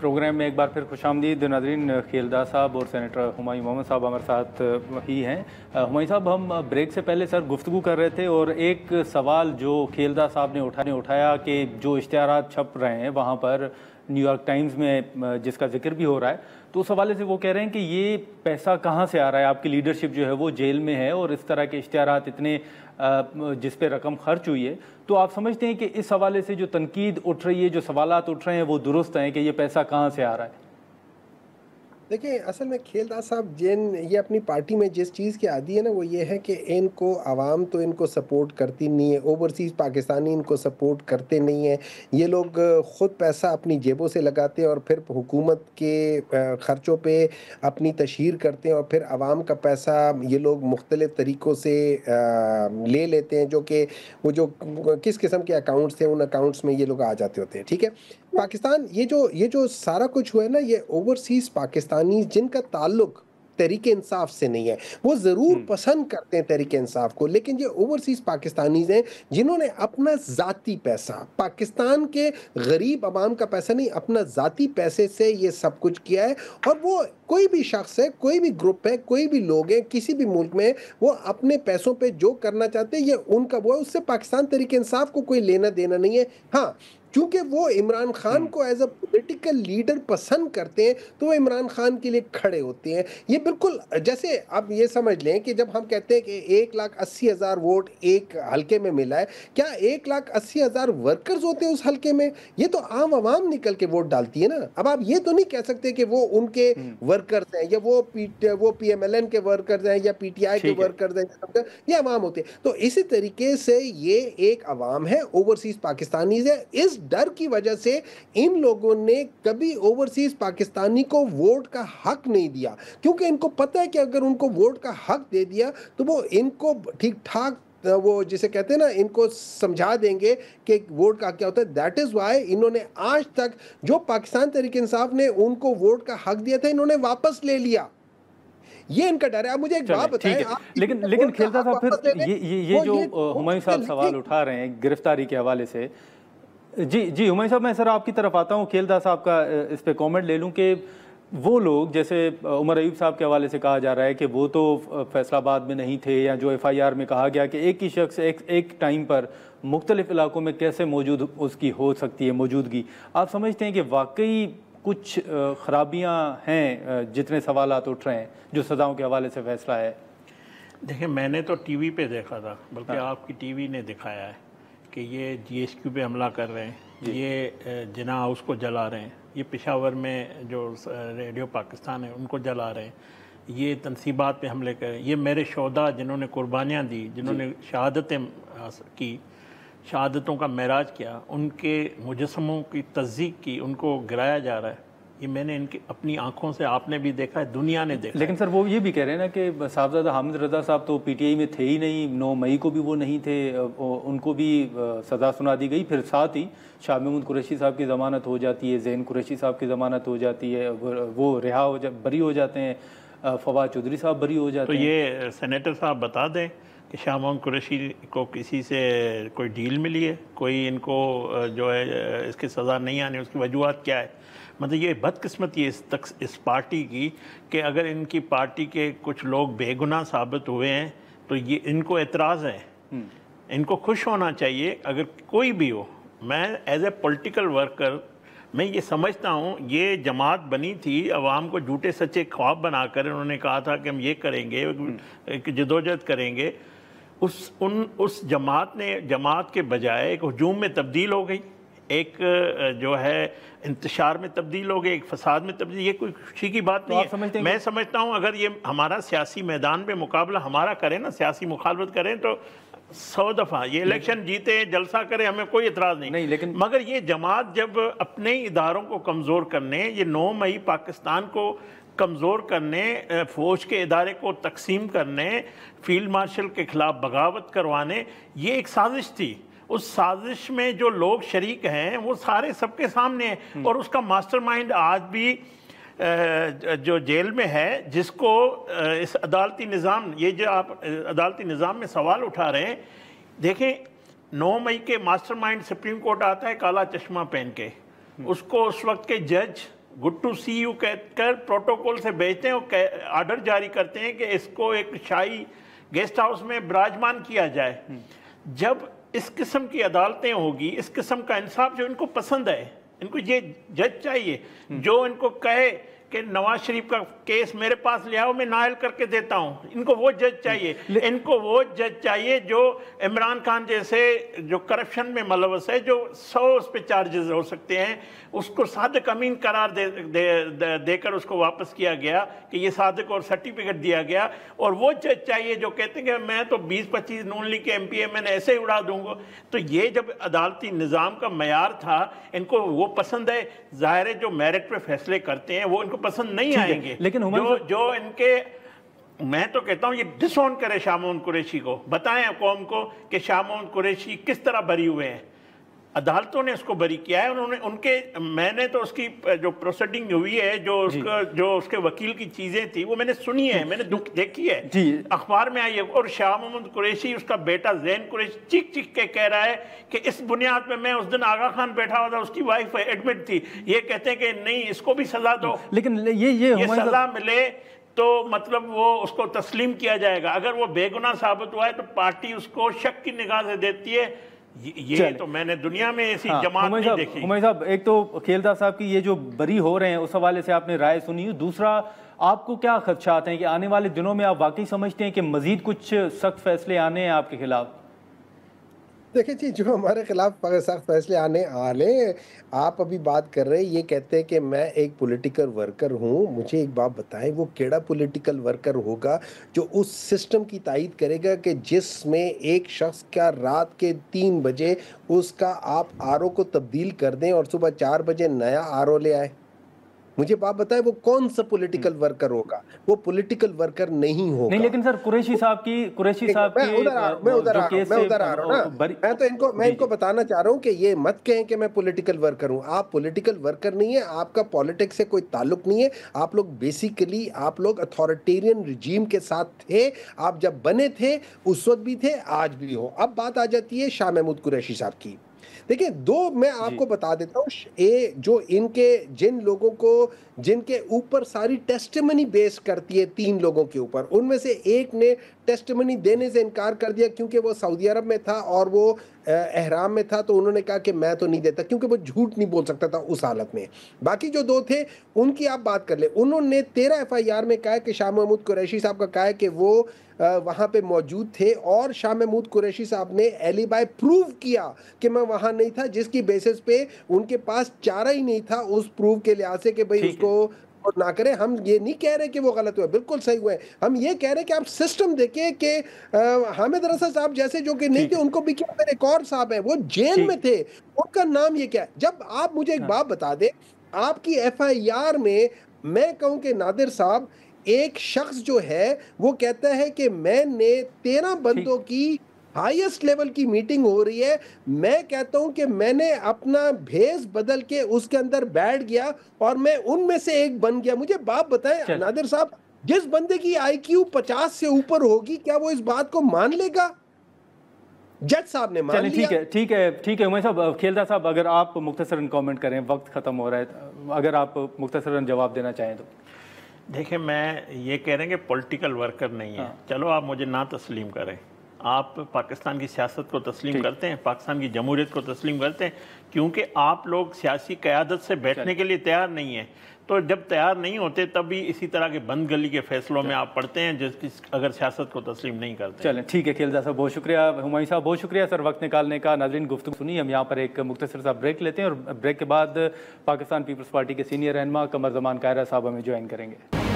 Programme में एक बार फिर खुशामदीद नाज़रीन। खेलदा साहब और सेनेटर हुमायूं मोहम्मद साहब हमारे साथ ही हैं। हुमायूं साहब, हम ब्रेक से पहले सर गुफ्तगू कर रहे थे और एक सवाल जो खेलदा साहब ने उठाया कि जो इश्तिहारात छप रहे हैं वहाँ पर न्यूयॉर्क टाइम्स में जिसका जिक्र भी हो रहा है, तो उस हवाले से वो कह रहे हैं कि ये पैसा कहाँ से आ रहा है, आपकी लीडरशिप जो है वो जेल में है और इस तरह के इश्तिहारात इतने जिस पे रकम खर्च हुई है, तो आप समझते हैं कि इस हवाले से जो तनकीद उठ रही है, जो सवालात उठ रहे हैं, वो दुरुस्त हैं कि ये पैसा कहाँ से आ रहा है? देखिए, असल में खेलदा साहब ये अपनी पार्टी में जिस चीज़ के आदी है ना, वो ये है कि इनको आवाम तो इनको सपोर्ट करती नहीं है, ओवरसीज़ पाकिस्तानी इनको सपोर्ट करते नहीं हैं। ये लोग ख़ुद पैसा अपनी जेबों से लगाते हैं और फिर हुकूमत के ख़र्चों पे अपनी तशहीर करते हैं और फिर आवाम का पैसा ये लोग मुख्तलिफ़ तरीक़ों से ले लेते हैं, जो कि वो जो किस किस्म के अकाउंट्स थे, उन अकाउंट्स में ये लोग आ जाते होते हैं। ठीक है? पाकिस्तान ये जो सारा कुछ हुआ है ना, ये ओवरसीज़ पाकिस्तानी जिनका ताल्लुक तहरीक इंसाफ से नहीं है, वो ज़रूर पसंद करते हैं तहरीक इंसाफ को, लेकिन ये ओवरसीज़ पाकिस्तानीज़ हैं जिन्होंने अपना ज़ाती पैसा, पाकिस्तान के गरीब आवाम का पैसा नहीं, अपना ज़ाती पैसे से ये सब कुछ किया है। और वो कोई भी शख्स है, कोई भी ग्रुप है, कोई भी लोग हैं किसी भी मुल्क में, वो अपने पैसों पे जो करना चाहते हैं ये उनका वो है, उससे पाकिस्तान तहरीक इंसाफ को कोई लेना देना नहीं है। हाँ, चूंकि वो इमरान खान को एज अ पॉलिटिकल लीडर पसंद करते हैं, तो वो इमरान खान के लिए खड़े होते हैं। ये बिल्कुल जैसे आप ये समझ लें कि जब हम कहते हैं कि 1,80,000 वोट एक हल्के में मिला है, क्या 1,80,000 वर्कर्स होते हैं उस हल्के में? ये तो आम आवाम निकल के वोट डालती है ना। अब आप ये तो नहीं कह सकते कि वो उनके वर्कर्स हैं या वो PMLN के वर्कर्स हैं या PTI के वर्कर्स हैं, ये आवाम होते हैं। तो इसी तरीके से ये एक आवाम है, ओवरसीज पाकिस्तानीज है। इस डर की वजह से इन लोगों ने कभी ओवरसीज पाकिस्तानी को वोट का हक नहीं दिया, क्योंकि इनको पता है कि अगर उनको वोट का हक दे दिया तो वो इनको ठीक ठाक वो जिसे कहते हैं ना, इनको समझा देंगे कि वोट का क्या होता है। दैट इज वाई इन्होंने आज तक जो पाकिस्तान तहरीक इंसाफ ने उनको वोट का हक दिया था, इन्होंने वापस ले लिया। ये इनका डर है। आप मुझे एक बात बताएं, लेकिन खेलदा साहब, फिर ये जो हुमायूं साहब सवाल उठा रहे हैं गिरफ्तारी के हवाले से, जी हुमायूं साहब, मैं सर आपकी तरफ आता हूँ, खेलदा साहब का इस पे कमेंट ले लूँ कि वो लोग जैसे उमर अयूब साहब के हवाले से कहा जा रहा है कि वो तो फैसलाबाद में नहीं थे, या जो FIR में कहा गया कि एक ही शख्स एक टाइम पर मुख्तलिफ इलाकों में कैसे मौजूद उसकी हो सकती है मौजूदगी। आप समझते हैं कि वाकई कुछ खराबियाँ हैं जितने सवालात उठ रहे हैं जो सज़ाओं के हवाले से फैसला है? देखिए, मैंने तो TV पे देखा था, बल्कि आपकी TV ने दिखाया है कि ये GHQ पे हमला कर रहे हैं, ये जिना हाउस को जला रहे हैं, ये पेशावर में जो रेडियो पाकिस्तान है उनको जला रहे हैं, ये तनसीबात पे हमले कर रहे हैं, ये मेरे शोदा जिन्होंने कुर्बानियाँ दी, जिन्होंने शहादतें की, शहादतों का मेराज किया, उनके मुजस्समों की तस्दीक की, उनको गिराया जा रहा है। ये मैंने इनकी अपनी आंखों से, आपने भी देखा है, दुनिया ने देखा। लेकिन सर वो ये भी कह रहे हैं ना कि साहबजादा हामिद रज़ा साहब तो PTI में थे ही नहीं, 9 मई को भी वो नहीं थे, उनको भी सज़ा सुना दी गई। फिर साथ ही शाह महमूद कुरैशी साहब की ज़मानत हो जाती है, ज़ैन कुरैशी साहब की ज़मानत हो जाती है, वो बरी हो जाते हैं, फवाद चौधरी साहब बरी हो जाते हैं। तो ये सेनेटर साहब बता दें कि शाह महमूद कुरैशी को किसी से कोई डील मिली है, कोई इनको जो है इसकी सज़ा नहीं आनी, उसकी वजूहत क्या है? मतलब ये बदकिस्मती इस पार्टी की कि अगर इनकी पार्टी के कुछ लोग बेगुनाह साबित हुए हैं तो ये इनको एतराज़ है, इनको खुश होना चाहिए अगर कोई भी हो। मैं एज ए पॉलिटिकल वर्कर मैं ये समझता हूँ, ये जमात बनी थी अवाम को झूठे सच्चे ख्वाब बनाकर, उन्होंने कहा था कि हम ये करेंगे, जदोजहद करेंगे। उस जमात के बजाय एक हजूम में तब्दील हो गई, एक जो है इंतशार में तब्दील हो गई, एक फसाद में तब्दील। ये कोई खुशी की बात नहीं है। मैं समझता हूँ अगर ये हमारा सियासी मैदान पे मुकाबला हमारा करें ना, सियासी मुखालफत करें, तो 100 दफ़ा ये इलेक्शन जीते, जलसा करें, हमें कोई इतराज़ नहीं। लेकिन मगर ये जमात जब अपने इदारों को कमज़ोर करने, ये 9 मई पाकिस्तान को कमज़ोर करने, फ़ौज के इदारे को तकसीम करने, फील्ड मार्शल के ख़िलाफ़ बगावत करवाने, ये एक साजिश थी। उस साजिश में जो लोग शरीक हैं वो सारे सबके सामने हैं, और उसका मास्टरमाइंड आज भी जो जेल में है, जिसको इस अदालती निज़ाम, ये जो आप अदालती निज़ाम में सवाल उठा रहे हैं, देखें 9 मई के मास्टरमाइंड सुप्रीम कोर्ट आता है काला चश्मा पहन के, उसको उस वक्त के जज गुड टू सी यू कहकर प्रोटोकॉल से भेजते हैं और ऑर्डर जारी करते हैं कि इसको एक शाही गेस्ट हाउस में विराजमान किया जाए। जब इस किस्म की अदालतें होगी, इस किस्म का इंसाफ जो इनको पसंद है, इनको ये जज चाहिए जो इनको कहे कि नवाज शरीफ का केस मेरे पास ले आओ, मैं नायल करके देता हूं, इनको वो जज चाहिए। इनको वो जज चाहिए जो इमरान खान जैसे जो करप्शन में मुलव्वस है, जो 100 उस पर चार्जेस हो सकते हैं, उसको सादिक अमीन करार देकर उसको वापस किया गया कि ये सादिक और सर्टिफिकेट दिया गया। और वो जज चाहिए जो कहते हैं कि मैं तो 20-25 नून लीग के MP मैंने ऐसे ही उड़ा दूंगा। तो ये जब अदालती निज़ाम का मयार था, इनको वो पसंद है। ज़ाहिर है जो मेरिट पे फैसले करते हैं वो इनको पसंद नहीं आएंगे, लेकिन जो इनके, मैं तो कहता हूं ये डिसऑन करे शाह महमूद कुरैशी को, बताएं कौम को कि शाह महमूद कुरैशी किस तरह बरी हुए हैं। अदालतों ने उसको बरी किया है, उन्होंने उनके, मैंने तो उसकी जो प्रोसीडिंग हुई है, जो उसके वकील की चीजें थी वो मैंने सुनी है, मैंने देखी है, अखबार में आई है। और शाह महमूद कुरैशी, उसका बेटा ज़ैन कुरैशी चीख चीख के कह रहा है कि इस बुनियाद पे मैं उस दिन आगा खान बैठा हुआ था, उसकी वाइफ एडमिट थी, ये कहते हैं कि नहीं इसको भी सजा दो, लेकिन ये सजा मिले तो मतलब वो उसको तस्लीम किया जाएगा। अगर वो बेगुनाह साबित हुआ है तो पार्टी उसको शक की निगाह से देती है। ये तो मैंने दुनिया में ऐसी जमात नहीं देखी। हुमायूं साहब, एक तो खेलदा साहब की ये जो बरी हो रहे हैं उस हवाले से आपने राय सुनी, दूसरा आपको क्या खदशात हैं कि आने वाले दिनों में आप वाकई समझते हैं कि मजीद कुछ सख्त फैसले आने हैं आपके खिलाफ? देखिए जी, जो हमारे खिलाफ सख्त फैसले आने आप अभी बात कर रहे हैं, ये कहते हैं कि मैं एक पॉलिटिकल वर्कर हूँ। मुझे एक बात बताएं, वो केड़ा पॉलिटिकल वर्कर होगा जो उस सिस्टम की तायद करेगा कि जिसमें एक शख्स का रात के 3 बजे उसका आप RO को तब्दील कर दें और सुबह 4 बजे नया RO ले आए? मुझे बात बताए वो कौन सा पॉलिटिकल वर्कर होगा? वो पॉलिटिकल वर्कर नहीं होगा। नहीं, लेकिन सर कुरैशी साहब की मैं उधर आ रहा हूँ ना। मैं इनको बताना चाह रहा हूँ कि ये मत कहें कि मैं पॉलिटिकल वर्कर हूँ। आप पॉलिटिकल वर्कर नहीं है, आपका पॉलिटिक्स से कोई ताल्लुक नहीं है। आप लोग बेसिकली आप लोग अथॉरिटेरियन रिजीम के साथ थे। आप जब बने थे उस वक्त भी थे, आज भी हो। अब बात आ जाती है शाह महमूद कुरैशी साहब की। देखिए, दो मैं आपको बता देता हूँ, ये जो इनके जिन लोगों को जिनके ऊपर सारी टेस्टिमनी बेस करती है 3 लोगों के ऊपर, उनमें से एक ने टेस्टिमनी देने से इनकार कर दिया क्योंकि वो सऊदी अरब में था और वो एहराम में था, तो उन्होंने कहा कि मैं तो नहीं देता क्योंकि वो झूठ नहीं बोल सकता था उस हालत में। बाकी जो 2 थे उनकी आप बात कर ले। उन्होंने 13 FIR में कहा कि शाह महमूद कुरैशी साहब का कहा है कि वो वहाँ पे मौजूद थे और शाह महमूद कुरैशी साहब ने एलिबाई प्रूव किया कि मैं वहाँ नहीं था, जिसकी बेसिस पे उनके पास चारा ही नहीं था उस प्रूव के लिहाज से कि भाई उसको और ना करें। हम ये नहीं कह रहे कि वो गलत हुआ, बिल्कुल सही हुआ है। हम ये कह रहे हैं कि आप सिस्टम देखें कि हामिद रजा साहब जैसे जो कि नहीं थे, उनको भी क्या, मेरे एक और साहब है वो जेल में थे, उनका नाम ये क्या है? जब आप मुझे एक बात बता दें, आपकी FIR में मैं कहूँ कि नादिर साहब एक शख्स जो है वो कहता है कि मैंने 13 बंदों की हाईएस्ट लेवल की मीटिंग हो रही है, मैं कहता हूं कि मैंने अपना भेष बदल के उसके अंदर बैठ गया और मैं उनमें से एक बन गया। मुझे बात बताएं नादिर साहब, जिस बंदे की IQ 50 से ऊपर होगी, क्या वो इस बात को मान लेगा? जज साहब ने मान लिया। ठीक है उमर साहब। खेलदा साहब, अगर आप मुख्तसरन कमेंट करें, वक्त खत्म हो रहा है, अगर आप मुख्तसरन जवाब देना चाहें तो। देखिए, मैं ये कह रहे हैं कि पॉलिटिकल वर्कर नहीं है। चलो आप मुझे ना तस्लीम करें, आप पाकिस्तान की सियासत को तस्लीम करते हैं, पाकिस्तान की जमहूरियत को तस्लीम करते हैं, क्योंकि आप लोग सियासी क़यादत से बैठने के लिए तैयार नहीं हैं। तो जब तैयार नहीं होते तब भी इसी तरह के बंद गली के फैसलों में आप पढ़ते हैं, जिसकी अगर सियासत को तस्लीम नहीं करते। चलें, ठीक है खेलदा साहब, बहुत शुक्रिया। हुमायूं साहब, बहुत शुक्रिया सर वक्त निकालने का। नाज़रीन, गुफ्तगू सुनी। हम यहाँ पर एक मुख्तसर सा ब्रेक लेते हैं और ब्रेक के बाद पाकिस्तान पीपल्स पार्टी के सीनियर रहनुमा कमर ज़मान कायरा साहब हमें ज्वाइन करेंगे।